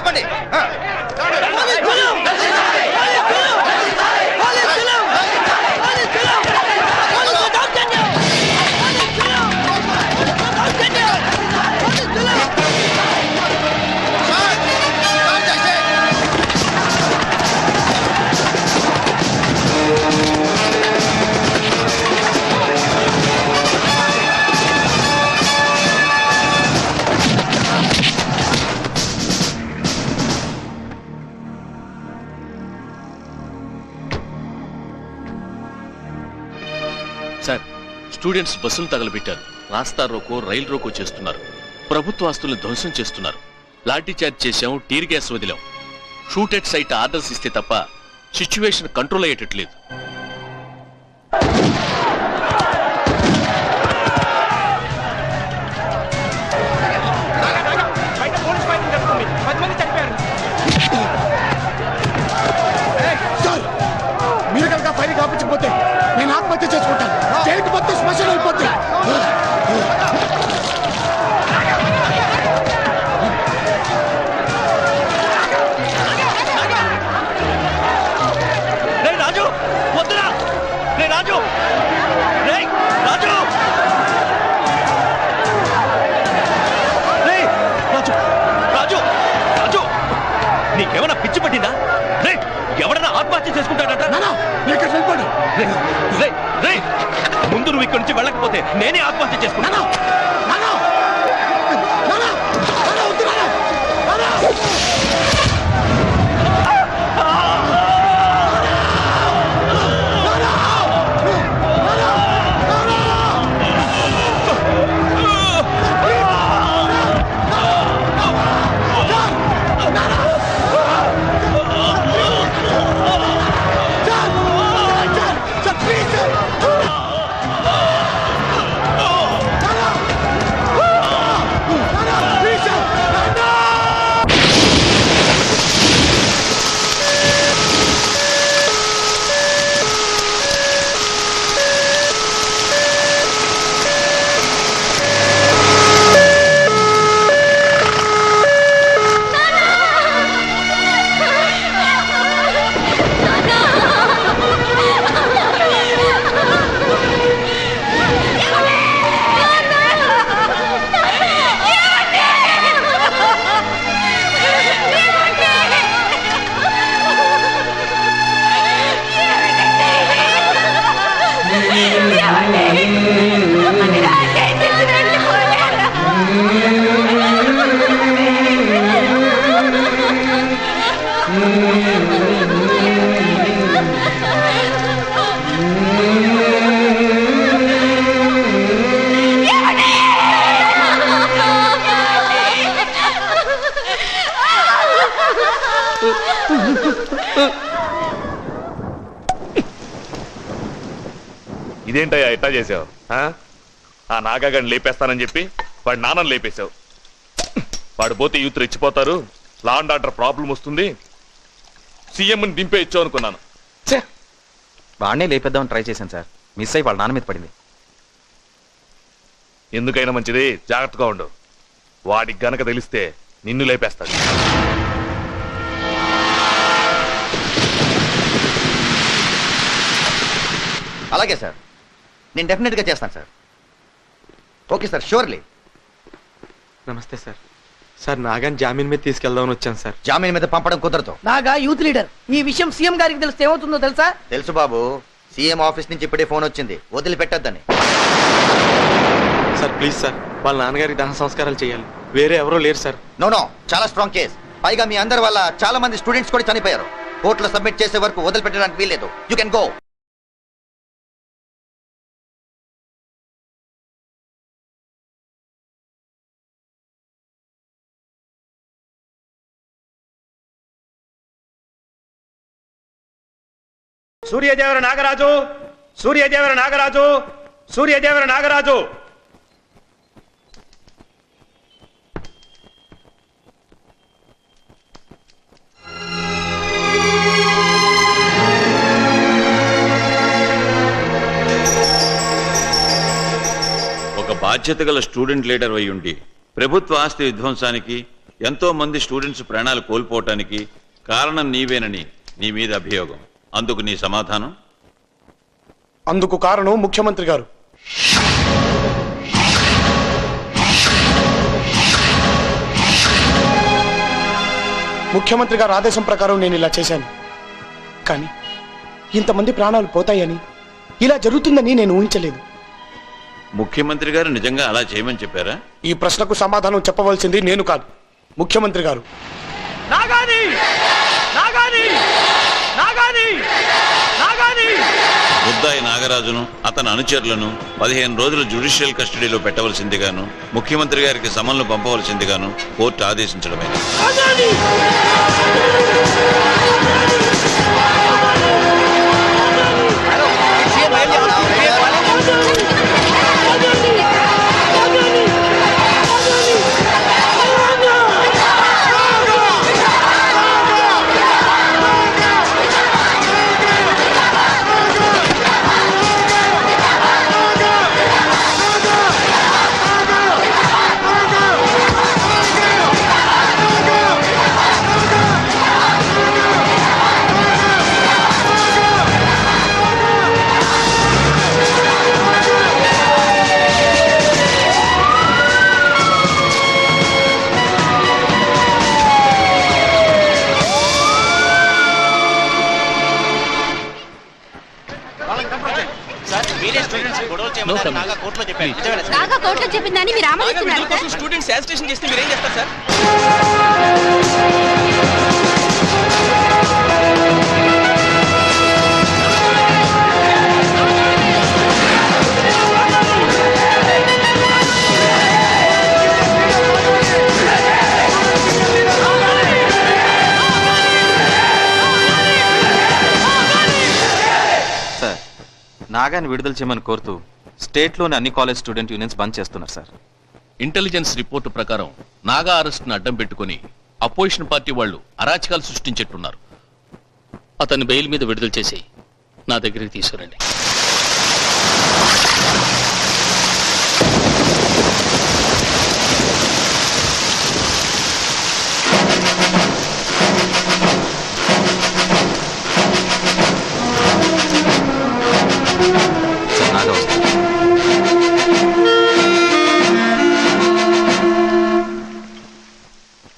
లేపండి. Sir, students బస్సులు తగలబెట్టారు, రాస్తా రోకో రైలు రోకో చేస్తున్నారు, ప్రభుత్వ ఆస్తుల్ని ధ్వంసం చేస్తున్నారు, లాఠీ చార్జ్ చేశాం, టీర్ గ్యాస్ వదిలాం, షూట్ ఎట్ సైట్ ఆర్డర్స్ ఇస్తే తప్ప సిచ్యువేషన్ కంట్రోల్ అయ్యేటట్లేదు. మీరు కనుక ఫైర్ కాపించకపోతే నేను ఆత్మహత్య చేసుకుంటాను. స్టేట్ మొత్తం శ్మశానం అయిపోతుంది. రాజు వద్దురా, రాజు రాజు రాజు రాజు రాజు నీకేమన్నా పిచ్చి పట్టిందా? ఎవడన్నా ఆత్మహత్య చేసుకుంటాడట. ముందు నువ్వు ఇక్కడి నుంచి వెళ్ళకపోతే నేనే ఆత్మహత్య చేసుకుంటాను. ఇదేంటయ్యా ఎట్టా చేసావు? ఆ నాగాగాడిని లేపేస్తానని చెప్పి వాడి నాన్నని లేపేశావు. వాడు పోతే యూత్ రెచ్చిపోతారు, లా అండ్ ఆర్డర్ ప్రాబ్లం వస్తుంది, సీఎంని దింపే ఇచ్చావు అనుకున్నాను. వాడినే లేపేద్దామని ట్రై చేశాను సార్, మిస్ అయ్యి వాళ్ళ నాన్న మీద పడింది. ఎందుకైనా మంచిది జాగ్రత్తగా ఉండు. వాడికి గనక తెలిస్తే నిన్ను లేపేస్తాడు. అలాగే సార్, నేను డెఫినెట్గా చేస్తాను సార్. Okay sir, surely. నమస్తే సార్. సార్, నాగాని జామీన్ మీద తీసుకెళ్దామని వచ్చాను సార్. జామీన్ మీద పంపడం కుదరదు. Naga youth leader. ఈ విషయం సీఎం గారికి తెలిస్తే ఏమవుతుందో తెలుసా? తెలుసు బాబు, సీఎం ఆఫీస్ నుంచి ఇప్పుడే ఫోన్ వచ్చింది, వదిలిపెట్టద్దని. సార్ ప్లీజ్ సార్, వాళ్ళ నాన్నగారికి దహన సంస్కారాలు చేయాలి, వేరే ఎవరో లేరు సార్. నో నో, చాలా స్ట్రాంగ్ కేస్. పైగా మీ అందరి వల్ల చాలా మంది స్టూడెంట్స్ కూడా చనిపోయారు. కోర్టులో సబ్మిట్ చేసే వరకు వదిలిపెట్టడానికి వీల్లేదు. You can go. Suryadevara Nagaraju, Suryadevara Nagaraju, Suryadevara Nagaraju. ఒక బాధ్యత గల స్టూడెంట్ లీడర్ అయి ఉండి ప్రభుత్వ ఆస్తి విధ్వంసానికి ఎంతో మంది స్టూడెంట్స్ ప్రాణాలు కోల్పోవటానికి కారణం నీవేనని నీ మీద అభియోగం. అందుకు నీ సమాధానం? అందుకు కారణం ముఖ్యమంత్రి గారు. ముఖ్యమంత్రి గారు ఆదేశం ప్రకారం నేను ఇలా చేశాను. కానీ ఇంతమంది ప్రాణాలు పోతాయని, ఇలా జరుగుతుందని నేను ఊహించలేదు. ముఖ్యమంత్రి గారు నిజంగా అలా చేయమని చెప్పారా? ఈ ప్రశ్నకు సమాధానం చెప్పవలసింది నేను కాదు, ముఖ్యమంత్రి గారు. ముద్దాయి నాగరాజును అతని అనుచరులను 15 రోజులు జ్యుడిషియల్ కస్టడీలో పెట్టవలసిందిగాను, ముఖ్యమంత్రి గారికి సమన్లు పంపవలసిందిగాను కోర్టు ఆదేశించడమైంది. నాగా కోర్టులో చెప్పిందని మీరు ఆమోదిస్తున్నారు సార్? స్టూడెంట్స్ యాజిటేషన్ చేస్తే మీరు ఏం చేస్తారు సార్? నాగాని విడుదల చేయమని కోరుతూ స్టేట్లోని అన్ని కాలేజ్ స్టూడెంట్ యూనియన్స్ బంద్ చేస్తున్నారు సార్. ఇంటెలిజెన్స్ రిపోర్టు ప్రకారం నాగా అరెస్ట్ను అడ్డం పెట్టుకుని అపోజిషన్ పార్టీ వాళ్ళు అరాచకాలు సృష్టించేట్టున్నారు. అతన్ని బెయిల్ మీద విడుదల చేసి నా దగ్గరికి తీసుకురండి.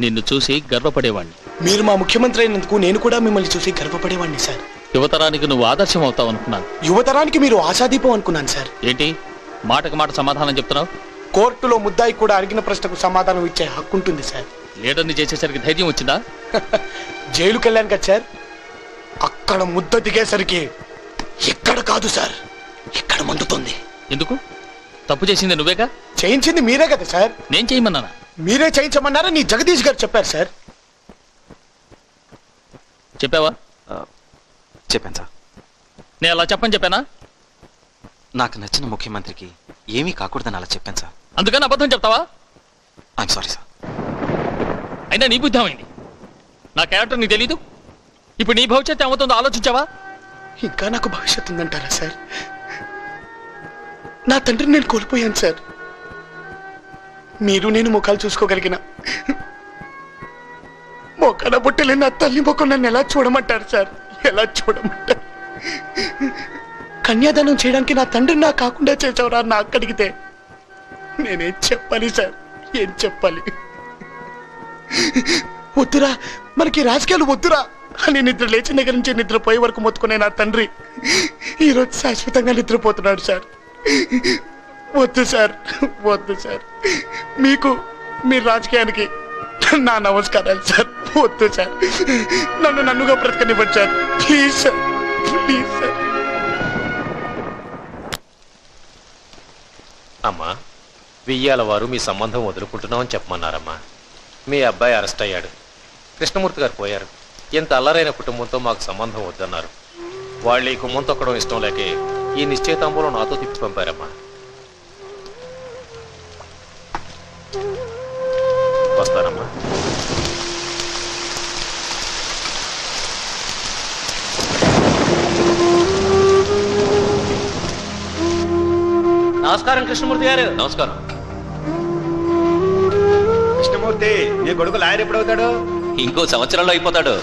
నిన్ను చూసి గర్వపడేవాణ్ణి. మీరు మా ముఖ్యమంత్రి అయినందుకు నేను కూడా మిమ్మల్ని చూసి గర్వపడేవాడిని సార్. యువతరానికి నువ్వు ఆదర్శం అవుతావు అనుకున్నాను. యువతరానికి మీరు ఆశాదీపం అనుకున్నాను సార్. ఏంటి మాటకు మాట సమాధానం చెప్తున్నావు? కోర్టులో ముద్దాయి కూడా అడిగిన ప్రశ్నకు సమాధానం ఇచ్చే హక్కు ఉంటుంది సార్. లీడర్ని చేసేసరికి ధైర్యం వచ్చిందా? జైలుకి వెళ్ళాను కదా సార్, అక్కడ ముద్ద దిగేసరికి ఎక్కడ కాదు సార్, ఇక్కడ మండుతుంది. ఎందుకు? తప్పు చేసింది నువ్వేగా? చేయించింది మీరే కదా సార్. నేను చేయమన్నానా? మీరే చేయించమన్నారా? నీ జగదీష్ గారు చెప్పారు సార్. చెప్పావా? చెప్పాను సార్. నేను అలా చెప్పని చెప్పానా? నాకు నచ్చిన ముఖ్యమంత్రికి ఏమీ కాకూడదని అలా చెప్పాను సార్. అందుకని అబద్ధం చెప్తావా? I'm sorry sir. అయినా నీ బుద్ధి ఏమైంది? నా క్యారెక్టర్ నీకు తెలీదు? ఇప్పుడు నీ భవిష్యత్తు ఏమవుతుందో ఆలోచించావా? ఇంకా నాకు భవిష్యత్తు ఉందంటారా సార్? నా తండ్రిని నేను కోల్పోయాను సార్. మీరు నేను ముఖాలు చూసుకోగలిగిన మొక్కన బుట్టలే నా తల్లి ముఖం నన్ను ఎలా చూడమంటారు సార్? ఎలా చూడమంటారు? కన్యాదానం చేయడానికి నా తండ్రిని నా కాకుండా చేసేవరా నాకు అడిగితే నేనేం చెప్పాలి సార్? ఏం చెప్పాలి? వద్దురా, మనకి రాజకీయాలు వద్దురా అని నిద్ర లేచిన దగ్గర నుంచి నిద్రపోయే వరకు మొత్తుకునే నా తండ్రి ఈరోజు శాశ్వతంగా నిద్రపోతున్నాడు సార్. వద్దు సార్, వద్దు సార్. మీకు మీ రాజకీయానికి నా నమస్కారాలు సార్. వద్దు సార్, నన్నుగా బ్రతకనివ్వండి sir. Please sir, please sir. అమ్మా, వెయ్యాల వారు మీ సంబంధం వదులుకుంటున్నామని చెప్పమన్నారమ్మా. మీ అబ్బాయి అరెస్ట్ అయ్యాడు, కృష్ణమూర్తి గారు పోయారు. ఎంత అల్లరైన కుటుంబంతో మాకు సంబంధం వద్దన్నారు. వాళ్ళు ఈ కుమ్మం తొక్కడం ఇష్టం లేకే ఈ నిశ్చయితాంబూలం నాతో తిప్పి పంపారమ్మా. వస్తానమ్మా. నమస్కారం కృష్ణమూర్తి గారు. నమస్కారం. కృష్ణమూర్తి కృష్ణమూర్తి నీ కొడుకు లాయర్ ఎప్పుడు అవుతాడు? ఇంకో సంవత్సరంలో అయిపోతాడు.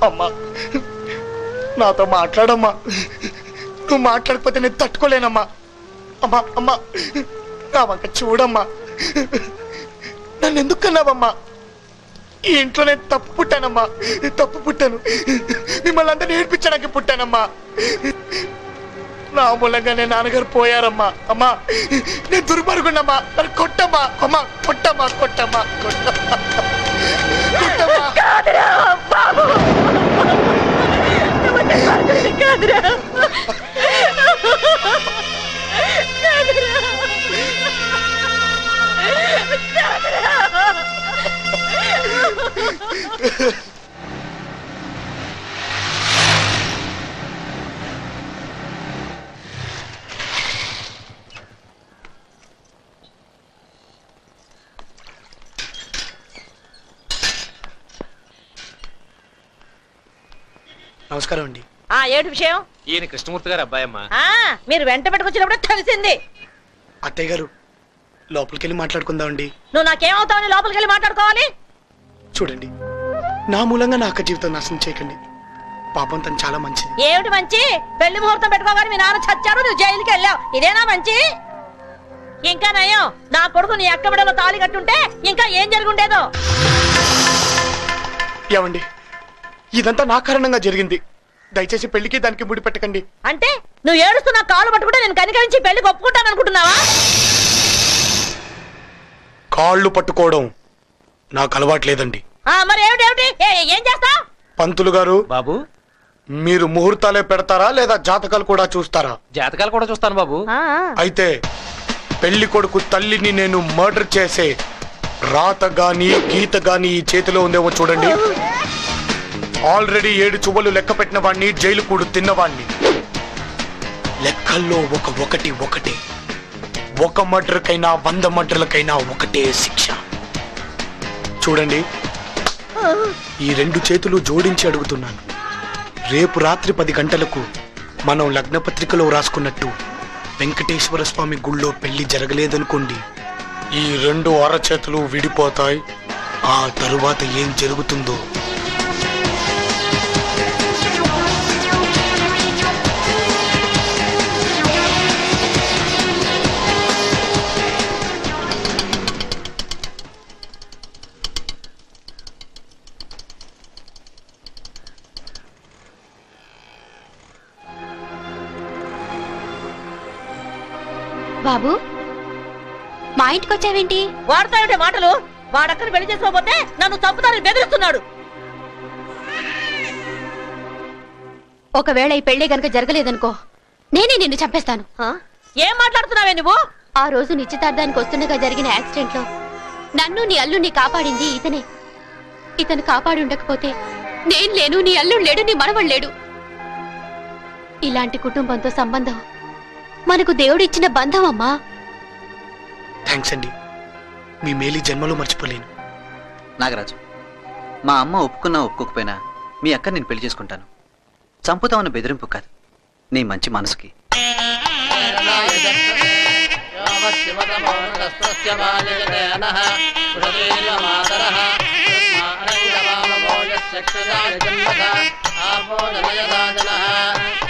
అమ్మా నాతో మాట్లాడమ్మా. నువ్వు మాట్లాడకపోతే నేను తట్టుకోలేనమ్మా. అమ్మా అమ్మా నా వంక చూడమ్మా. నన్ను ఎందుకు కన్నావమ్మా? ఈ ఇంట్లో నేను తప్పు పుట్టానమ్మా. తప్పు పుట్టాను. మిమ్మల్ని అందరినీ ఏడ్పించడానికి పుట్టానమ్మా. నా మూలంగా నేను నాన్నగారు పోయారమ్మా. అమ్మా నేను దుర్మార్గుండమ్మా. నన్ను కొట్టమ్మా. అమ్మా కొట్టమ్మా కొట్టమ్మా కొట్టమ్మా కొట్టమ్మా. నమస్కారం అండి. ఏడు విషయం? ఈయన కృష్ణమూర్తి గారు అబ్బాయమ్మా. మీరు వెంట పెట్టుకొచ్చినప్పుడు తెలిసింది. అత్తయ్య గారు లోపలికి వెళ్ళి మాట్లాడుకుందామండి. నువ్వు నాకేమవుతావని లోపలికి వెళ్ళి మాట్లాడుకోవాలి? చూడండి నా మూలంగా నా అక్క జీవితం నాశనం చేయకండి. పాపం తను చాలా మంచిది. ఏమిటి మంచి? పెళ్లి ముహూర్తం పెట్టుకోగానే మీ నాన్న చచ్చారు, నువ్వు జైలుకి వెళ్ళావు. ఇదేనా మంచి? ఇంకా నయం నా కొడుకు నీ అక్క బిడ్డలో తాళి కట్టుంటే ఇంకా ఏం జరుగుండేదో. ఏమండి ఇదంతా నా కారణంగా జరిగింది. దయచేసి పెళ్లికి దానికి ముడి పెట్టకండి. అంటే నువ్వు ఏడుస్తున్నా కాళ్ళు పట్టుకుంటే నేను కనికరించి పెళ్లికి ఒప్పుకుంటాను అనుకుంటున్నావా? కాళ్ళు పట్టుకోవడం నాకు అలవాట్లేదండి. మరి ఏమిటి ఏం చేస్తావు? పంతులు గారు బాబు మీరు ముహూర్తాలే పెడతారా లేదా జాతకాలు కూడా చూస్తారా? జాతకాలు కూడా చూస్తాను బాబు. అయితే పెళ్లి కొడుకు తల్లిని నేను మర్డర్ చేసే రాత గాని గీత గాని ఈ చేతిలో ఉందేమో చూడండి. ఆల్రెడీ 7 చువ్వలు లెక్క పెట్టిన వాడిని, జైలు కూడు తిన్నవాణ్ణి. లెక్కల్లో ఒకటి ఒక మర్డర్కైనా 100 మర్డర్లకైనా ఒకటే శిక్ష. చూడండి ఈ 2 చేతులు జోడించి అడుగుతున్నాను. రేపు రాత్రి 10 గంటలకు మనం లగ్నపత్రికలో రాసుకున్నట్టు వెంకటేశ్వర స్వామి గుళ్ళో పెళ్లి జరగలేదనుకోండి, ఈ 2 అరచేతులు విడిపోతాయి. ఆ తరువాత ఏం జరుగుతుందో బాబు మా ఇంటికి వచ్చావేంటి? వాడతావిటే మాటలు. వాడక్కని పెళ్లి చేసుకోకపోతే నన్ను చంపుతానని బెదిరిస్తున్నాడు. ఒకవేళ ఈ పెళ్లి గనక జరగలేదనుకో నేనే నిన్ను చంపేస్తాను. ఏం మాట్లాడుతున్నావే నువ్వు? ఆ రోజు నిశ్చితార్థానికి వస్తుండగా జరిగిన యాక్సిడెంట్ లో నన్ను నీ అల్లుడిని కాపాడింది ఇతనే. ఇతను కాపాడి ఉండకపోతే నేను లేను, నీ అల్లుడు లేడు, నీ మనవడు లేడు. ఇలాంటి కుటుంబంతో సంబంధం మనకు దేవుడు ఇచ్చిన బంధం అమ్మా. థ్యాంక్స్ అండి. మీ మేలు జన్మలో మర్చిపోలేను. నాగరాజు, మా అమ్మ ఒప్పుకున్నా ఒప్పుకోకపోయినా మీ అక్క నేను పెళ్లి చేసుకుంటాను. చంపుతామన్న బెదిరింపు కాదు, నీ మంచి మనసుకి.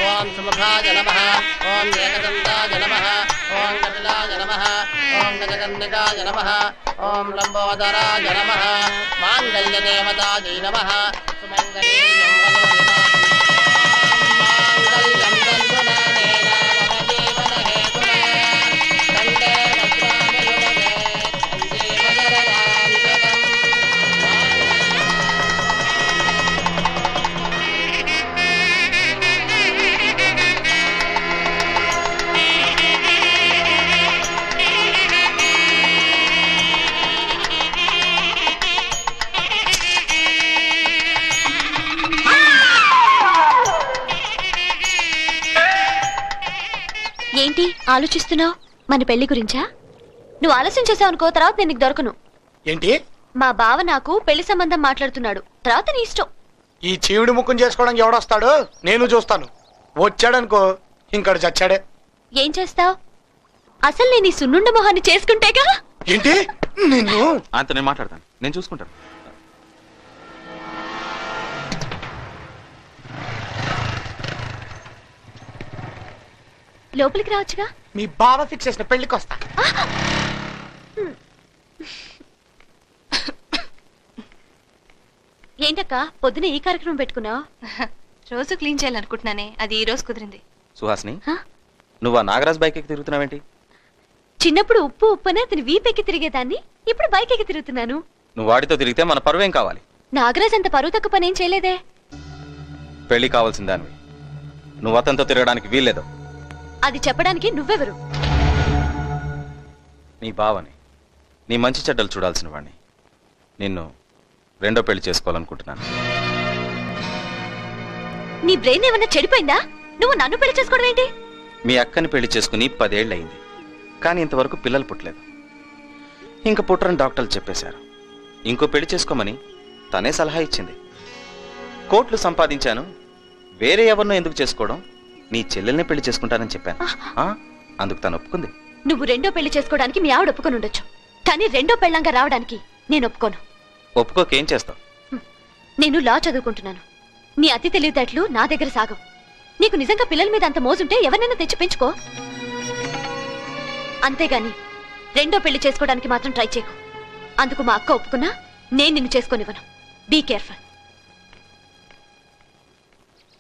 ఓం సుముఖాయ నమః, ఓం ఏకదంతాయ నమః, ఓం కపిలాయ నమః, ఓం గజకర్ణికాయ నమః, ఓం లంబోదరాయ నమః, మాంగళ్యదేవతాయై నమః, సుమంగళీయం మాంగళ్యం దంతునానేన మమ జీవన హేతునా, కంఠే వజ్రామి యుగమే, సంజీవనరదాం శతం. ఏంటి ఆలోచిస్తున్నావు? మన పెళ్లి గురించా? నువ్వు ఆలస్యం చేసావు అనుకో, తర్వాత నేను నీకు దొరకను. ఏంటి? మా బావ నాకు పెళ్లి సంబంధం మాట్లాడుతున్నాడు, తర్వాత నీ ఇష్టం. ఈ చీవుడి ముఖం చేసుకోవడానికి ఎవడొస్తాడు? నేను చూస్తాను. వచ్చాడనుకో ఇంకడు చచ్చాడే. ఏం చేస్తావు? అసలు నేను ఈ సున్నుండ మొహాన్ని చేసుకుంటేగా. ఏంటి? నిన్ను ఆయనతో నేను మాట్లాడతాను, నేను చూసుకుంటాను. లోపలికి రావచ్చుగా. మీ బావ ఫిక్స్ చేసిన పెళ్లికి వస్తా. ఏంటక్క పొద్దున ఈ కార్యక్రమం పెట్టుకున్నావు? రోజు క్లీన్ చేయాలనుకుంటున్నానే, అది ఈ రోజు కుదిరింది. సుహాసిని, నువ్వు ఆ నాగరాజ్ బైక్ ఎక్కి తిరుగుతున్నావేంటి? చిన్నప్పుడు ఉప్పు ఉప్పనే అతని వీపెక్కి తిరిగేదాన్ని, ఇప్పుడు బైక్ ఎక్కి తిరుగుతున్నాను. నువ్వు వాడితో తిరిగితే మన పరువేం కావాలి? నాగరాజ్ అంత పరువు తక్కువ పనేం చేయలేదే. పెళ్లి కావాల్సిన దానివి, నువ్వు అతనితో తిరగడానికి వీల్లేదు. అది చెప్పడానికి నువ్వెవరు? నీ బావని, నీ మంచి చెడ్డలు చూడాల్సిన వాడిని. నిన్ను రెండో పెళ్లి చేసుకోవాలనుకుంటున్నాను. నీ బ్రెయిన్ ఏమన్నా చెడిపోయిందా? నువ్వు నన్ను పెళ్లి చేసుకోవడం ఏంటి? మీ అక్కని పెళ్లి చేసుకుని 10 ఏళ్ళు అయింది, కానీ ఇంతవరకు పిల్లలు పుట్టలేదు. ఇంక పుట్టరని డాక్టర్లు చెప్పేశారు. ఇంకో పెళ్లి చేసుకోమని తనే సలహా ఇచ్చింది. కోట్లు సంపాదించాను, వేరే ఎవరినో ఎందుకు చేసుకోవడం, నీ చెల్లెల్ని పెళ్లి చేసుకుంటానని చెప్పాను. అందుకు తను ఒప్పుకుంది. నువ్వు రెండో పెళ్లి చేసుకోవడానికి మీ ఆవిడ ఒప్పుకొని ఉండొచ్చు, కానీ రెండో పెళ్ళంగా రావడానికి నేను ఒప్పుకోను. ఒప్పుకోకేం చేస్తావు? నేను లా చదువుకుంటున్నాను. నీ అతి తెలివితేటలు నా దగ్గర సాగవు. నీకు నిజంగా పిల్లల మీద అంత మోజుంటే ఎవరినైనా తెచ్చి పెంచుకో, అంతేగాని రెండో పెళ్లి చేసుకోవడానికి మాత్రం ట్రై చేయకు. అందుకు మా అక్క ఒప్పుకున్నా నేను నిన్ను చేసుకోనివ్వను. Be careful.